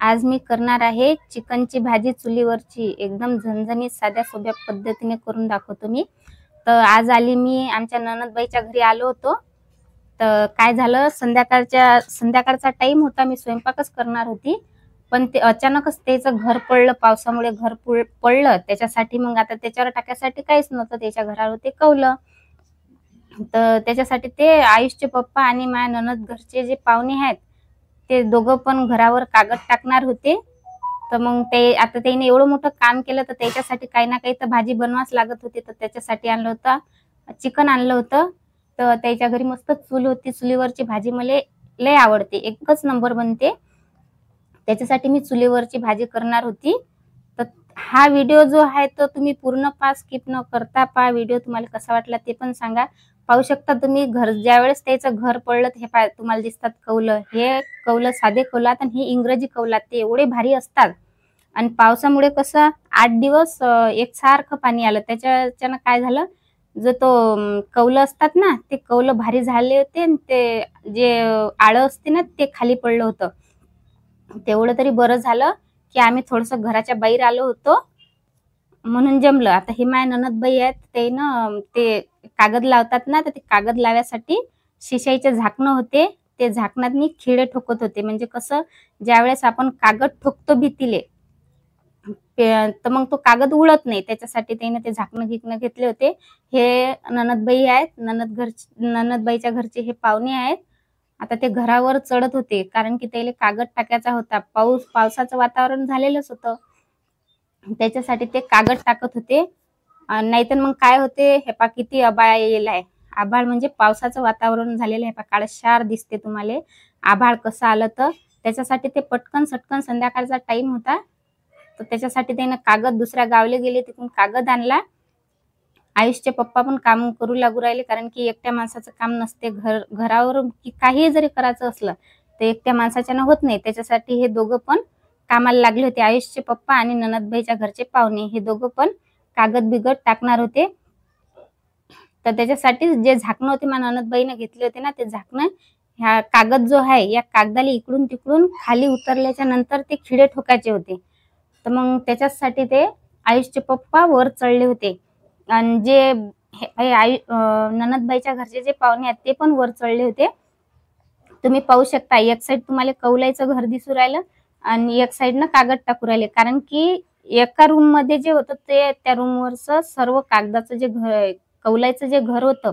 आज मी करणार आहे चिकनची भाजी चुलीवरची एकदम झणझणीत साध्या सोप्या पद्धतीने करून दाखवतो मी। तर आज आली मी आमच्या ननदबाईच्या घरी आलो होतो। तर काय झालं, संध्याकाळचा टाइम होता, मी स्वयंपाकच करणार होती, पण ते अचानकच त्याचं घर पडलं, पावसामुळे घर पडलं। त्याच्यासाठी मग आता त्याच्यावर टाकायसाठी काहीच नव्हतं, त्याच्या घरावर ते कौलं। तर त्याच्यासाठी ते आयुषचे पप्पा आणि माझ्या ननद घरचे जे पाहुणे आहेत ते दोघं पण घरावर कागद टाकणार होते। तर मग ते आता त्याने एवढं मोठं काम केलं, तर त्याच्यासाठी काही ना काही तर भाजी बनवाच लागत होती। तर त्याच्यासाठी आणलं होतं चिकन आणलं होतं। तर त्याच्या घरी मस्त चूल होती, चुलीवरची भाजी मला लय आवडते, एकच नंबर बनते। त्याच्यासाठी मी चुलीवरची भाजी करणार होती। तर हा व्हिडिओ जो आहे तो तुम्ही पूर्ण पहा, स्किप न करता पहा व्हिडिओ। तुम्हाला कसा वाटला ते पण सांगा। पाहू शकता तुम्ही घर ज्यावेळेस त्याचं घर पडलं, हे पहा तुम्हाला दिसतात कौलं, हे कौलं साधे कौलात आणि हे इंग्रजी कौलात, ते एवढे भारी असतात। आणि पावसामुळे कसं 8 दिवस एकसारखं पाणी आलं, त्याच्यानं काय झालं, जो तो कौलं असतात ना, ते कौलं भारी झाले होते आणि ते जे आळं असते ना ते खाली पडलं होतं। तेवढं तरी बरं झालं की आम्ही थोडंसं घराच्या बाहेर आलो होतो, म्हणून जमलं। आता हे माझ्या ननदबाई आहेत, ते ना ते कागद लावतात ना, तर ते कागद लावायसाठी शिशाईचे झाकणं होते, ते झाकणातनी खिळे ठोकत होते। म्हणजे कसं, ज्यावेळेस आपण कागद ठोकतो भीतीले तर मग तो कागद उडत नाही, त्याच्यासाठी त्याने ते झाकणं घेतले होते। हे ननदबाई आहेत, ननदबाईच्या घरचे हे पाहुणे आहेत। आता ते घरावर चढत होते, कारण की त्याला कागद टाकायचा होता, पावसाचं वातावरण झालेलंच होतं, त्याच्यासाठी ते कागद टाकत होते। नाहीतर मग काय होते, हे पा किती आभाळ येईल आहे, आभाळ म्हणजे पावसाचं वातावरण झालेलं आहे, पा काळशार दिसते तुम्हाला आभाळ कसं आलं। तर त्याच्यासाठी ते पटकन सटकन संध्याकाळचा टाइम होता, तर त्याच्यासाठी त्यानं कागद दुसऱ्या गावले गेले, तिथून कागद आणला। आयुषचे पप्पा पण काम करू लागू राहिले, कारण की एकट्या माणसाचं काम नसते, घरावर काही जरी करायचं असलं तर एकट्या माणसाच्यानं होत नाही। त्याच्यासाठी हे दोघं पण कामाला लागले होते, आयुषचे पप्पा आणि ननदबाईच्या घरचे पाहुणे, हे दोघं पण कागद बिगद टाकणार होते। तर त्याच्यासाठी जे झाकणं होते माझ्या ननदबाईने घेतले होते ना, ते झाकणं, ह्या कागद जो आहे या कागदाला इकडून तिकडून खाली उतरल्याच्या नंतर ते खिळे ठोकायचे होते। तर मग त्याच्यासाठी ते आयुषचे पप्पा वर चढले होते, आणि जे ननदबाईच्या घरचे जे पाहुणे आहेत ते पण वर चढले होते। तुम्ही पाहू शकता, एक साइड तुम्हाला कौलाचं घर दिसू राहिलं आणि एक साइडनं कागद टाकू राहिले, कारण की एका रूम मध्ये जे होतं ते त्या रूमवरचं सर्व कागदाचं जे कौलाचं जे घर होतं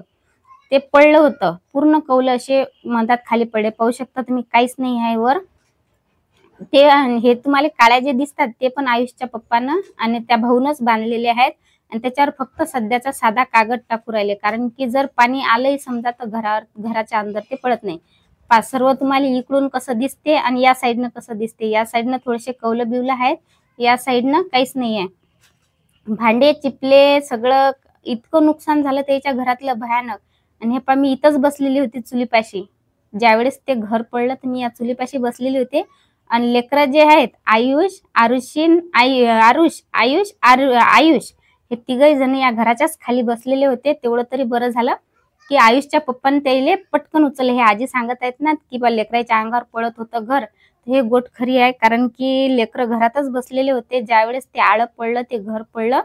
ते पडलं होतं, पूर्ण कौलं असे मधात खाली पडले। पाहू शकता तुम्ही, काहीच नाही आहे वर। ते हे तुम्हाला काळ्या जे दिसतात ते पण आयुषच्या पप्पानं आणि त्या भाऊनच बांधलेले आहेत, आणि त्याच्यावर फक्त सध्याचा साधा कागद टाकू राहिले, कारण की जर पाणी आलंही समजा तर घराच्या अंदर ते पडत नाही। सर्व तुम्हाला इकडून कसं दिसते आणि या साईडनं कसं दिसते, या साईडनं थोडेसे कौलं बिवलं आहेत, या साईडनं काहीच नाही आहे। भांडे चिपले, सगळं इतकं नुकसान झालं त्याच्या घरातलं भयानक। आणि हे पहा, मी इथंच बसलेली होती चुलीपाशी, ज्यावेळेस ते घर पडलं तर मी या चुलीपाशी बसलेली होते। आणि लेकरं जे आहेत, आयुष हे तिघही जण या घराच्याच खाली बसलेले होते। तेवढं तरी बरं झालं की आयुषच्या पप्पाने त्याला पटकन उचलले। हे आजी सांगत आहेत ना की बा लेकराच्या अंगावर पडत होतं घर, हे गोट खरी आहे, कारण की लेकरं घरातच बसलेले होते ज्यावेळेस ते आळं पडलं, ते घर पडलं।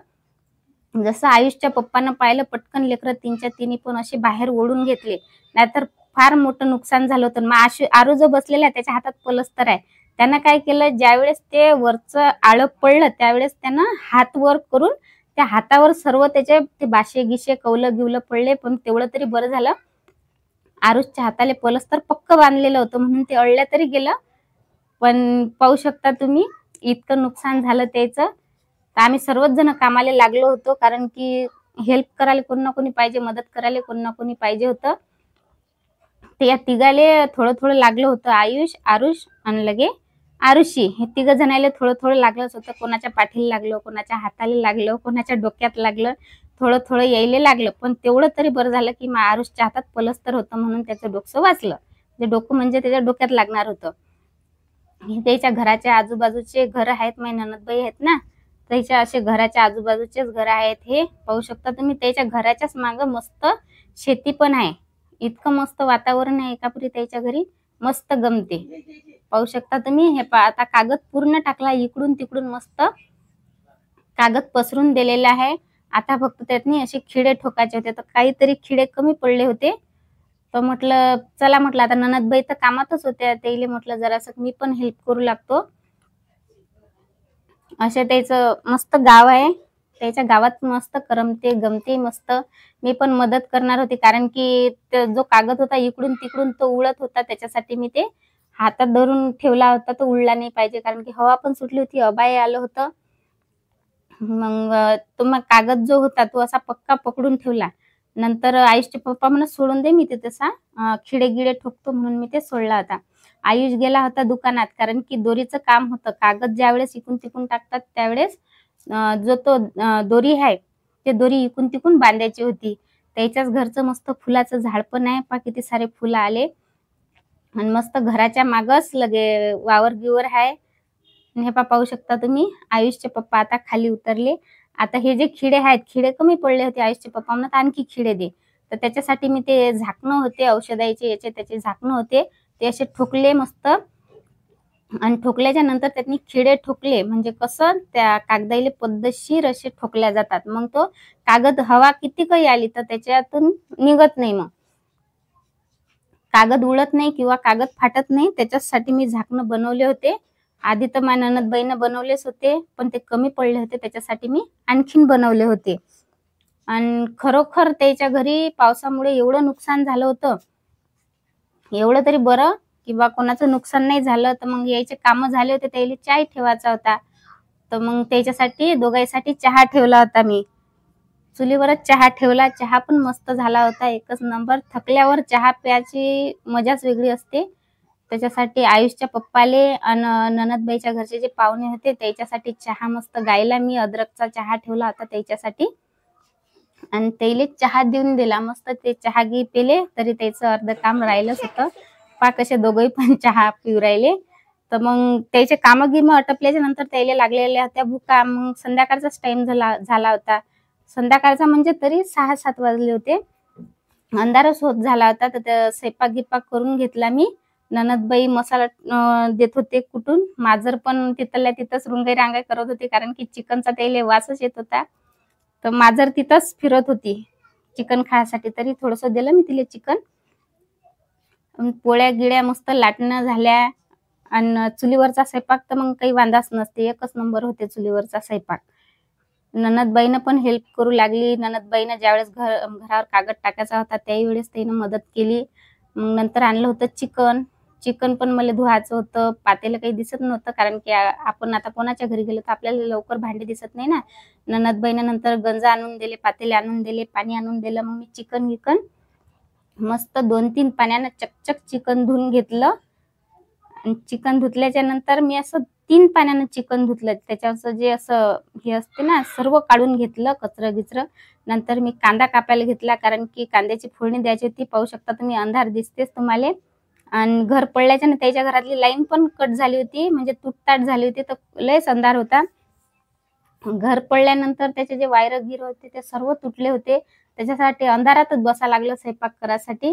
जसं आयुषच्या पप्पानं पाहिलं, पटकन लेकरं तीनच्या तिन्ही पण असे बाहेर ओढून घेतले, नाहीतर फार मोठं नुकसान झालं होतं। मग आरू जो बसलेला आहे त्याच्या हातात पलस्तर आहे, त्यानं काय केलं, ज्यावेळेस ते वरचं आळं पडलं त्यावेळेस त्यानं हात वर करून त्या हातावर सर्व त्याचे ते बाशे गिशे कौलं गिवलं पडले, पण तेवढं तरी बरं झालं, आरुषच्या हाताले पलस्तर पक्क बांधलेलं होतं, म्हणून ते अळल्या तरी गेलं। पण पाहू शकता तुम्ही, इतकं नुकसान झालं त्याचं। तर आम्ही सर्वच जण कामाला लागलो होतो, कारण की हेल्प करायला कोण ना कोणी पाहिजे, मदत करायला कोण ना कोणी पाहिजे होतं। ते या तिघाले थोडं थोडं लागलं होतं, आयुष, आरुष आणि लगे आरुषी, हे तिघ जणायला थोडं थोडं लागलंच होतं। कोणाच्या पाठीला लागलं, कोणाच्या हाताला लागलं, कोणाच्या डोक्यात लागलं, थोडं थोडं यायला लागलं। पण तेवढं तरी बरं झालं की आरुषच्या हातात पलस्तर होतं, म्हणून त्याचं डोकं वाचलं। ते डोकं म्हणजे त्याच्या डोक्यात लागणार होतं। त्याच्या घराच्या आजूबाजूचे घर आहेत, माझ्या ननदबाई आहेत ना, त्याच्या असे घराच्या आजूबाजूचेच घर आहेत। हे पाहू शकता तुम्ही, त्याच्या घराच्याच मागं मस्त शेती पण आहे, इतकं मस्त वातावरण आहे एकापुरी त्याच्या घरी, मस्त गमते। पाहू शकता तुम्ही. हे आता कागद पूर्ण टाकला, इकडून तिकडून मस्त कागद पसरून दिलेला आहे. आता फक्त त्यातनी असे खिडे ठोकायचे होते, तर काहीतरी खिडे कमी पडले होते. तर म्हटलं चला, म्हटलं आता ननदबाई तर कामातच होत्या, त्याला म्हटलं जरासं मी पण हेल्प करू लागतो. असे त्याचं मस्त गाव आहे, त्याच्या गावात मस्त करमते गमते मस्त. मी पण मदत करणार होती, कारण की जो कागद होता इकडून तिकडून तो उडत होता, त्याच्यासाठी मी ते हातात धरून ठेवला होता, तो उडला नाही पाहिजे, कारण की हवा पण सुटली होती, अबाय आलं होतं. मग तो मग कागद जो होता तो असा पक्का पकडून ठेवला. नंतर आयुषचे पप्पा म्हणत सोडून दे, मी ते तसा खिडे गिडे ठोकतो म्हणून मी ते सोडला होता. आयुष गेला होता दुकानात, कारण की दोरीचं काम होतं. कागद ज्यावेळेस इकून तिकून टाकतात त्यावेळेस जो तो दोरी आहे ते दोरी इकून तिकून बांधायची होती. त्याच्याच घरचं मस्त फुलाचं झाड पण आहे, पहा किती सारे फुलं आले. आणि मस्त घराच्या मागच लगे वावर गिवर आहे. हे पाहू शकता तुम्ही. आयुषचे पप्पा आता खाली उतरले. आता हे जे खिडे आहेत, खिडे कमी पडले होते, आयुषचे पप्पा म्हणत आणखी खिडे दे. तर त्याच्यासाठी मी ते झाकणं होते औषधाचे याचे त्याचे झाकणं होते, ते असे ठोकले मस्त. आणि ठोकल्याच्या नंतर त्यांनी खिडे ठोकले, म्हणजे कसं त्या कागदाईले पद्धतशीर असे ठोकल्या जातात. मग तो कागद हवा किती काही आली तर त्याच्यातून निघत नाही, मग कागद उडत नाही किंवा कागद फाटत नाही. त्याच्यासाठी मी झाकणं बनवले होते. आधी तर माझ्या ननदबाईनं बनवलेच होते, पण ते कमी पडले होते, त्याच्यासाठी मी आणखीन बनवले होते. आणि खरोखर त्याच्या घरी पावसामुळे एवढं नुकसान झालं होतं, एवढं तरी बरं की बा कोणाचं नुकसान नाही झालं. तर मग यायचे कामं झाले होते, त्याला चाय ठेवायचा होता, तर मग त्याच्यासाठी दोघांसाठी चहा ठेवला होता. मी चुलीवरच चहा ठेवला. चहा पण मस्त झाला होता, एकच नंबर. थकल्यावर चहा प्यायची मजाच वेगळी असते. त्याच्यासाठी आयुषच्या पप्पाले आणि ननदबाईच्या घरचे जे पाहुणे होते त्याच्यासाठी चहा मस्त गायला मी अद्रकचा चहा ठेवला होता त्याच्यासाठी, आणि त्याला चहा देऊन दिला. मस्त ते चहा घे पेले, तरी त्याचं अर्ध काम राहिलंच होतं. पा कसे दोघंही पण चहा पिऊ राहिले. तर मग त्याचे कामं गिमं आटपल्याच्या नंतर त्याला लागलेल्या होत्या भुका. मग संध्याकाळचाच टाइम झाला होता. संध्याकाळचा म्हणजे तरी 6-7 वाजले होते, अंधारच होत झाला होता. तर स्वयंपाक गिपाक करून घेतला मी. ननदबाई मसाला देत होते कुठून. माजर पण तिथल्या तिथंच रुंगाई रांगाई करत होती, कारण की चिकनचा त्याला वासच येत होता. तर माजर तिथंच फिरत होती चिकन खायसाठी. तरी थोडंसं दिलं मी तिला चिकन. पोळ्या गिळ्या मस्त लाटणं झाल्या. आणि चुलीवरचा स्वयंपाक तर मग काही वांधाच नसते, एकच नंबर होते चुलीवरचा स्वयंपाक. ननदबाईनं पण हेल्प करू लागली. ननदबाईनं ज्यावेळेस घरावर कागद टाकायचा होता त्याही वेळेस त्यानं मदत केली. मग नंतर आणलं होतं चिकन. चिकन पण मला धुवायचं होतं, पातेलं काही दिसत नव्हतं, कारण की आपण आता कोणाच्या घरी गेलो तर आपल्याला लवकर भांडे दिसत नाही ना. ननदबाईनं नंतर गंज आणून दिले, पातेले आणून दिले, पाणी आणून दिलं. मग मी चिकन गिकन मस्त 2-3 पाण्यानं चकचक चिकन धुवून घेतलं. आणि चिकन धुतल्याच्या नंतर मी असं 3 पाण्यानं चिकन धुतलं. त्याच्यावरचं जे असं हे असते ना सर्व काढून घेतलं, कचरं गिचरं. नंतर मी कांदा कापायला घेतला, कारण की कांद्याची फोडणी द्यायची होती. पाहू शकता तुम्ही, अंधार दिसतेच तुम्हाला. आणि घर पडल्याच्या त्याच्या घरातली लाईन पण कट झाली होती, म्हणजे तुटताट झाली होती, तर लयच अंधार होता. घर पडल्यानंतर त्याचे जे वायर गिर होते ते सर्व तुटले होते. त्याच्यासाठी अंधारातच बसा लागलं स्वयंपाक करायसाठी,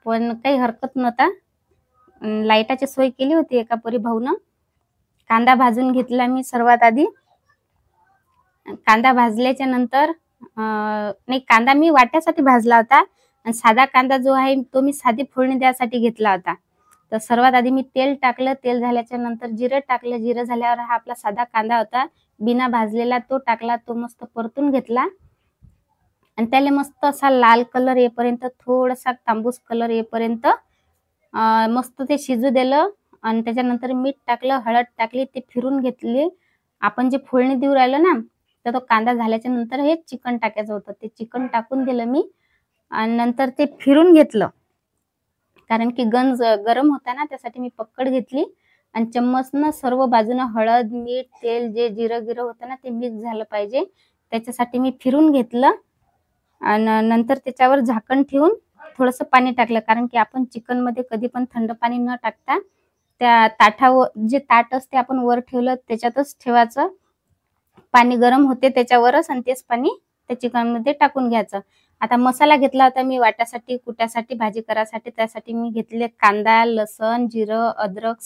पण काही हरकत नव्हता. लाईटाची सोय केली होती एका परी भाऊनं. कांदा भाजून घेतला मी सर्वात आधी. कांदा भाजल्याच्या नंतर नाही, कांदा मी वाट्यासाठी भाजला होता, आणि साधा कांदा जो आहे तो मी साधी फोडणी द्यायसाठी घेतला होता. तर सर्वात आधी मी तेल टाकलं. तेल झाल्याच्या नंतर जिरं टाकलं. जिरं झाल्यावर हा आपला साधा कांदा होता बिना भाजलेला तो टाकला. तो मस्त परतून घेतला, आणि त्याला मस्त असा लाल कलर येईपर्यंत, थोडासा तांबूस कलर येईपर्यंत मस्त ते शिजू दिलं. आणि त्याच्यानंतर मीठ टाकलं, हळद टाकली, ते फिरून घेतली. आपण जे फोडणी देऊ राहिलो ना, तर तो कांदा झाल्याच्या नंतर हे चिकन टाकायचं होतं. ते चिकन टाकून दिलं मी, आणि नंतर ते फिरून घेतलं, कारण की गंज गरम होता ना, त्यासाठी मी पक्कड घेतली. आणि चम्मचनं सर्व बाजूनं हळद, मीठ, तेल, जे जिरं गिरं होतं ना ते मिक्स झालं पाहिजे, त्याच्यासाठी मी फिरून घेतलं. आणि नंतर त्याच्यावर झाकण ठेवून थोडंसं पाणी टाकलं, कारण की आपण चिकनमध्ये कधी पण थंड पाणी न टाकता त्या ताटावर, जे ताट असते आपण वर ठेवलं त्याच्यातच ठेवायचं. पाणी गरम होते त्याच्यावरच, आणि तेच पाणी त्या चिकनमध्ये टाकून घ्यायचं. आता मसाला घेतला होता मी वाट्यासाठी, कुट्यासाठी, भाजी करायसाठी. त्यासाठी मी घेतले कांदा, लसण, जिरं, अद्रक,